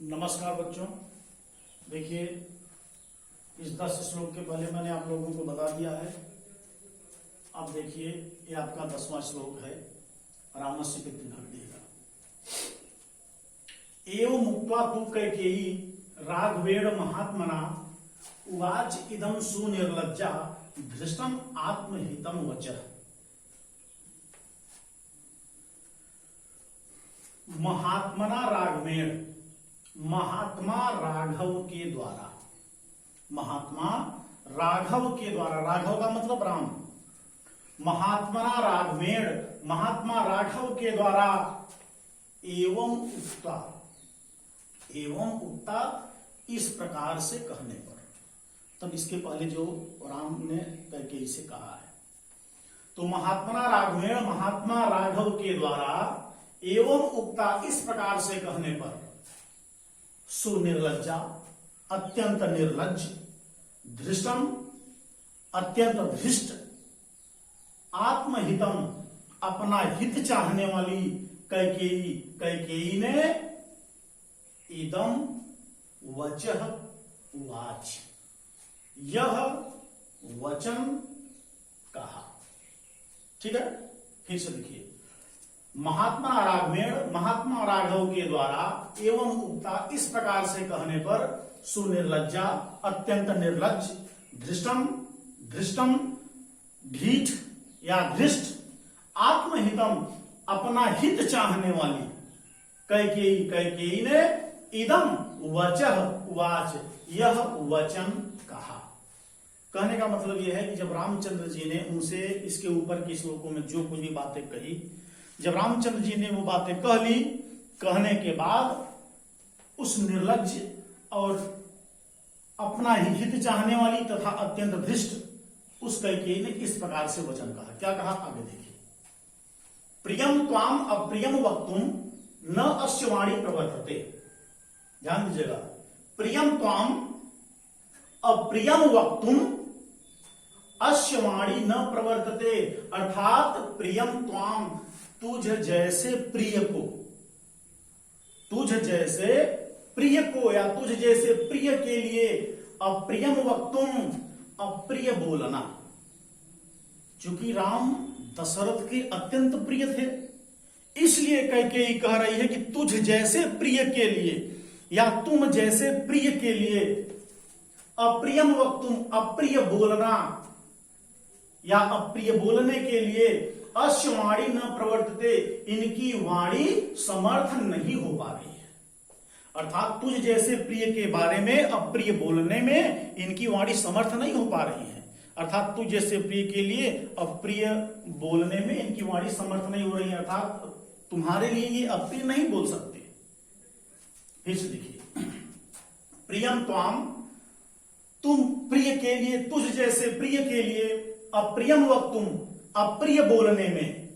नमस्कार बच्चों। देखिए, इस 10 श्लोक के पहले मैंने आप लोगों को बता दिया है। अब देखिए, ये आपका 10वां श्लोक है। रामस्य पितृ दिएगा। एवं मुक्त्वा तु कैकेयी राघवेण महात्मना उवाच इदं सुनिर्लज्जा धृष्टम आत्महितं वचः। महात्मना राघवेण, महात्मा राघव के द्वारा, महात्मा राघव के द्वारा, राघव का मतलब राम, महात्मना राघवेण, महात्मा राघव के द्वारा एवं उक्ता, एवं उक्ता इस प्रकार से कहने पर। तब इसके पहले जो राम ने कैकेयी से कहा है, तो महात्मना राघवेण, महात्मा राघव के द्वारा एवं उक्ता इस प्रकार से कहने पर, सुनिर्लज्जा अत्यंत निर्लज्ज, धृष्टम अत्यंत धृष्ट, आत्महितम अपना हित चाहने वाली कैकेयी, कैकेयी ने इदम वचः उवाच, यह वचन कहा। ठीक है, फिर से देखिए, महात्मा राघवेण, महात्मा राघव के द्वारा एवं उक्ता इस प्रकार से कहने पर, सुनिर्लज्जा अत्यंत निर्लज्ज, धृष्टम धृष्टम ढीठ या धृष्ट, आत्महितम अपना हित चाहने वाली कैकेयी, कैकेयी ने इदम वचः उवाच यह वचन कहा। कहने का मतलब यह है कि जब रामचंद्र जी ने उनसे इसके ऊपर के श्लोकों में जो कुछ भी बातें कही, जब रामचंद्र जी ने वो बातें कह ली, कहने के बाद उस निर्लज्ज और अपना ही हित चाहने वाली तथा अत्यंत धृष्ट उस कैकेयी ने इस प्रकार से वचन कहा। क्या कहा, आगे देखिए। प्रियम त्वाम अप्रियम वक्तुम न अस्य वाणी प्रवर्तते। ध्यान दीजिएगा, प्रियम त्वाम अप्रियम वक्तुम अस्य वाणी न प्रवर्तते, अर्थात प्रियम त्वाम तुझ जैसे प्रिय को, तुझ जैसे प्रिय को या तुझ जैसे प्रिय के लिए अप्रियम वक्तुम अप्रिय बोलना। चूंकि राम दशरथ के अत्यंत प्रिय थे, इसलिए कैकेयी कह रही है कि तुझ जैसे प्रिय के लिए या तुम जैसे प्रिय के लिए अप्रियम वक्तुम अप्रिय बोलना या अप्रिय बोलने के लिए अस्य वाणी न प्रवर्तते, इनकी वाणी समर्थ नहीं हो पा रही है। अर्थात तुझ जैसे प्रिय के बारे में अप्रिय बोलने में इनकी वाणी समर्थ नहीं हो पा रही है। अर्थात तुझ जैसे प्रिय के लिए अप्रिय बोलने में इनकी वाणी समर्थ नहीं हो रही है, अर्थात तुम्हारे लिए ये अप्रिय नहीं बोल सकते। फिर से देखिए, प्रियम त्वाम तुम प्रिय के लिए, तुझ जैसे प्रिय के लिए अप्रियम वक्तुम अप्रिय बोलने में,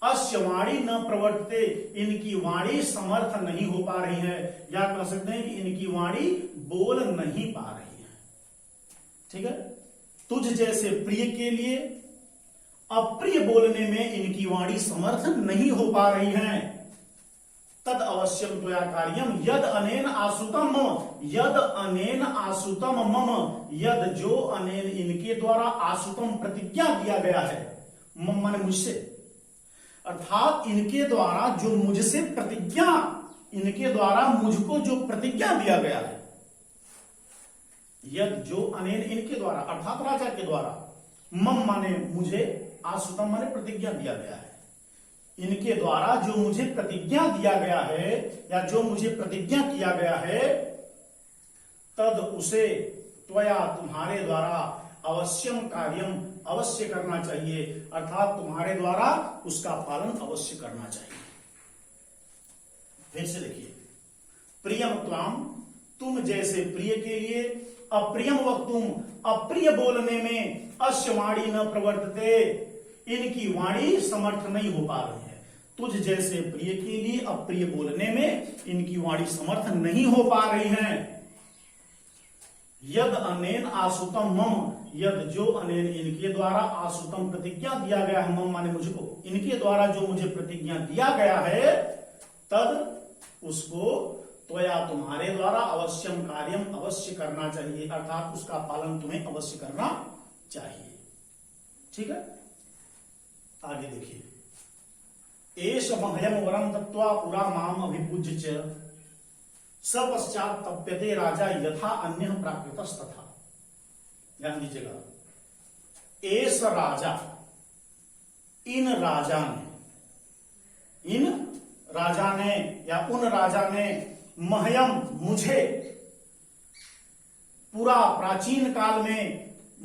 अस्य वाणी न प्रवर्तते इनकी वाणी समर्थ नहीं हो पा रही है, या कह सकते हैं कि इनकी वाणी बोल नहीं पा रही है। ठीक है, तुझ जैसे प्रिय के लिए अप्रिय बोलने में इनकी वाणी समर्थ नहीं हो पा रही है। तद अवश्यम त्वया कार्यम यद अनेन आसुतम मम, यद अनेन आसुतम मम, यद जो अनेन इनके द्वारा आसुतम प्रतिज्ञा दिया गया है, मम माने मुझसे, अर्थात इनके द्वारा जो मुझसे प्रतिज्ञा, इनके द्वारा मुझको जो प्रतिज्ञा दिया गया है, यद जो अनेन इनके द्वारा अर्थात राजा के द्वारा, मम माने मुझे, आसुतम माने प्रतिज्ञा दिया गया है, इनके द्वारा जो मुझे प्रतिज्ञा दिया गया है या जो मुझे प्रतिज्ञा किया गया है, तद उसे त्वया तुम्हारे द्वारा अवश्यम कार्यम अवश्य करना चाहिए, अर्थात तुम्हारे द्वारा उसका पालन अवश्य करना चाहिए। फिर से देखिए, प्रियम त्वाम तुम जैसे प्रिय के लिए अप्रियम वक्तुम अप्रिय बोलने में अस्य वाणी न प्रवर्तते, इनकी वाणी समर्थ नहीं हो पा रही है। तुझ जैसे प्रिय के लिए अप्रिय बोलने में इनकी वाणी समर्थ नहीं हो पा रही है। यद अनेन आसुतम मम, यद जो अनेन इनके द्वारा आसुतम प्रतिज्ञा दिया गया है, मम माने मुझको, इनके द्वारा जो मुझे प्रतिज्ञा दिया गया है, तद उसको त्वया तुम्हारे द्वारा अवश्यम कार्यम अवश्य करना चाहिए, अर्थात उसका पालन तुम्हें अवश्य करना चाहिए। ठीक है, आगे देखिए। एष मह्यम वरम दत्त्वा पुरा माम अभिपूज्य च सपश्चात तप्यते राजा यथा अन्य प्राकृतस्तथा। ध्यान दीजिएगा, एष राजा, इन राजा ने या उन राजा ने मह्यम मुझे पूरा प्राचीन काल में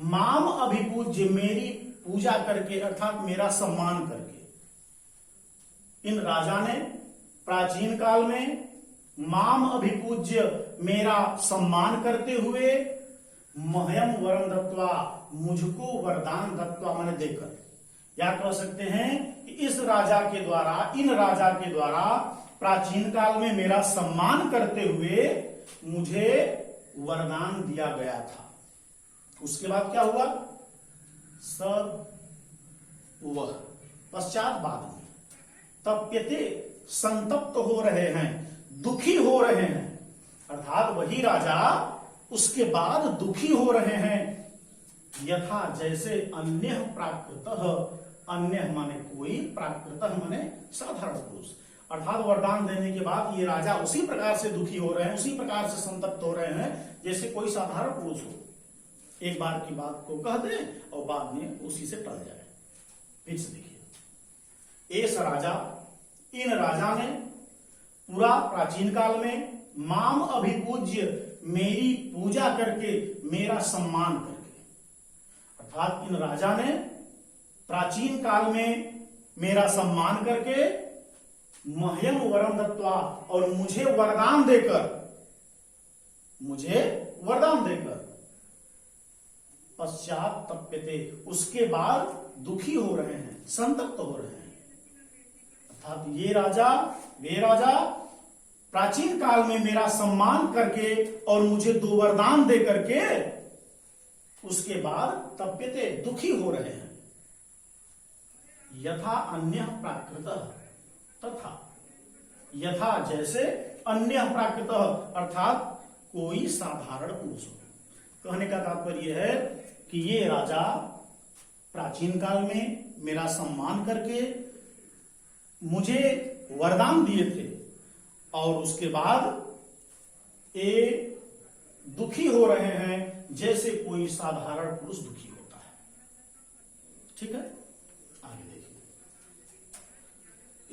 माम अभिपूज्य मेरी पूजा करके अर्थात मेरा सम्मान करके, इन राजा ने प्राचीन काल में माम अभिपूज्य मेरा सम्मान करते हुए मह्यम वरम दत्त्वा मुझको वरदान दत्त्वा मैंने देकर, या कह सकते हैं कि इस राजा के द्वारा, इन राजा के द्वारा प्राचीन काल में मेरा सम्मान करते हुए मुझे वरदान दिया गया था। उसके बाद क्या हुआ? सब वह पश्चात बाद में तप्यते संतप्त हो रहे हैं, दुखी हो रहे हैं, अर्थात वही राजा उसके बाद दुखी हो रहे हैं। यथा जैसे अन्य प्राकृत, अन्य माने कोई, प्राकृत माने साधारण पुरुष, अर्थात वरदान देने के बाद ये राजा उसी प्रकार से दुखी हो रहे हैं, उसी प्रकार से संतप्त हो रहे हैं जैसे कोई साधारण पुरुष हो, एक बार की बात को कह दे और बाद में उसी से टल जाए। फिर से देखिए, एस राजा, इन राजा ने पूरा प्राचीन काल में माम अभिपूज्य मेरी पूजा करके, मेरा सम्मान करके, अर्थात इन राजा ने प्राचीन काल में मेरा सम्मान करके मह्यम वरम दत्त्वा और मुझे वरदान देकर, पश्चात तप्यते उसके बाद दुखी हो रहे हैं, संतप्त हो रहे हैं, अर्थात ये राजा, वे राजा प्राचीन काल में मेरा सम्मान करके और मुझे दो वरदान दे करके उसके बाद तप्यते दुखी हो रहे हैं। यथा अन्य प्राकृत, तथा यथा जैसे अन्य प्राकृत अर्थात कोई साधारण पुरुष हो। कहने का तात्पर्य है कि ये राजा प्राचीन काल में मेरा सम्मान करके मुझे वरदान दिए थे और उसके बाद ये दुखी हो रहे हैं जैसे कोई साधारण पुरुष दुखी होता है। ठीक है, आगे देखिए।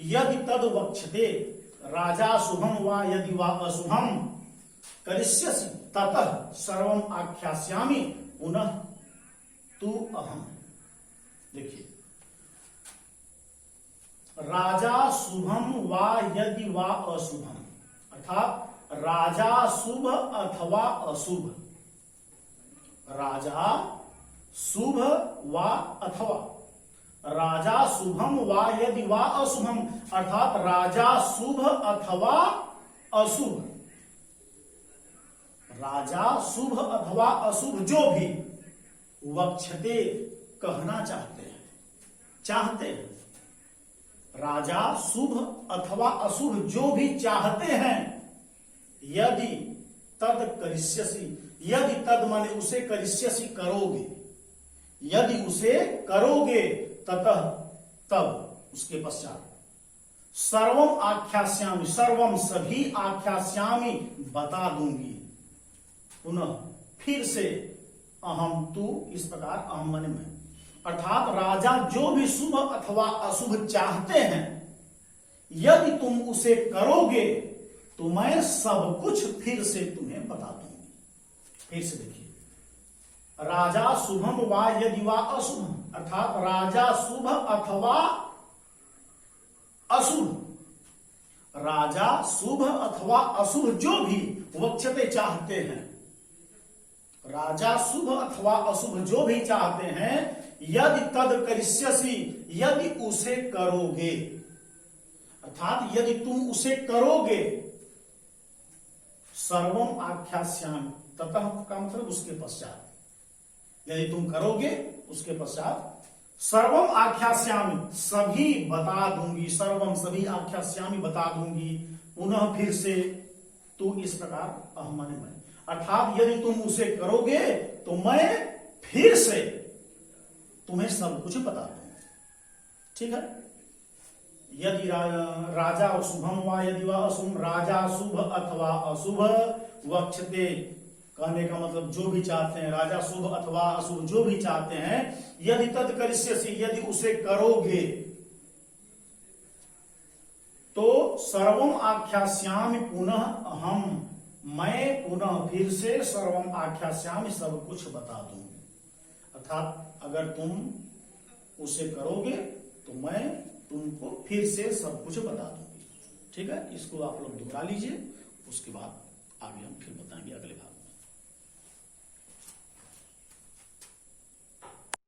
यदि तद वक्ष्यते राजा शुभम वा यदि वा अशुभम करिष्यसि ततः सर्वम आख्यास्यामि पुनः तू अहम। देखिए, राजा शुभम वा यदि वा अशुभम, अर्थात राजा शुभ अथवा अशुभ, राजा शुभ वा अथवा, राजा शुभम वा यदि वा अशुभम, अर्थात राजा शुभ अथवा अशुभ, राजा शुभ अथवा अशुभ जो भी वक्ष्यते कहना चाहते हैं, राजा शुभ अथवा अशुभ जो भी चाहते हैं, यदि तद करिष्यसि, यदि तद माने उसे करिष्यसि करोगे, यदि उसे करोगे ततः तब उसके पश्चात सर्वम आख्यास्यामि, सर्वम सभी आख्यास्यामि बता दूंगी, पुनः फिर से अहम तू, इस प्रकार अहम माने मैं, अर्थात राजा जो भी शुभ अथवा अशुभ चाहते हैं यदि तुम उसे करोगे तो मैं सब कुछ फिर से तुम्हें बता दूंगी। फिर से देखिए, राजा शुभम वा यदि वा अशुभम, अर्थात राजा शुभ अथवा अशुभ, राजा शुभ अथवा अशुभ जो भी वक्ष्यते चाहते हैं, राजा शुभ अथवा अशुभ जो भी चाहते हैं, यदि तद करिष्यसि, यदि उसे करोगे, अर्थात यदि तुम उसे करोगे, सर्वम आख्यास्यामि, ततः का मतलब उसके पश्चात, यदि तुम करोगे उसके पश्चात सर्वम आख्यास्यामि, सभी बता दूंगी, सर्वम सभी आख्यास्यामि बता दूंगी, पुनः फिर से तो इस प्रकार अहम माने मैं, अर्थात यदि तुम उसे करोगे तो मैं फिर से तुम्हें सब कुछ बता दूंगा। ठीक है। यदि राजा शुभम वा यदि वा अशुभ, राजा शुभ अथवा अशुभ वक्षते, कहने का मतलब जो भी चाहते हैं, राजा शुभ अथवा अशुभ जो भी चाहते हैं, यदि तद करिष्यसि, यदि उसे करोगे तो सर्वम आख्यास्यामि पुनः अहम, मैं पुनः फिर से सर्वम आख्यास्यामि सब कुछ बता दूंगी। अर्थात अगर तुम उसे करोगे तो मैं तुमको फिर से सब कुछ बता दूंगी। ठीक है, इसको आप लोग दोहरा लीजिए, उसके बाद आगे हम फिर बताएंगे अगले भाग।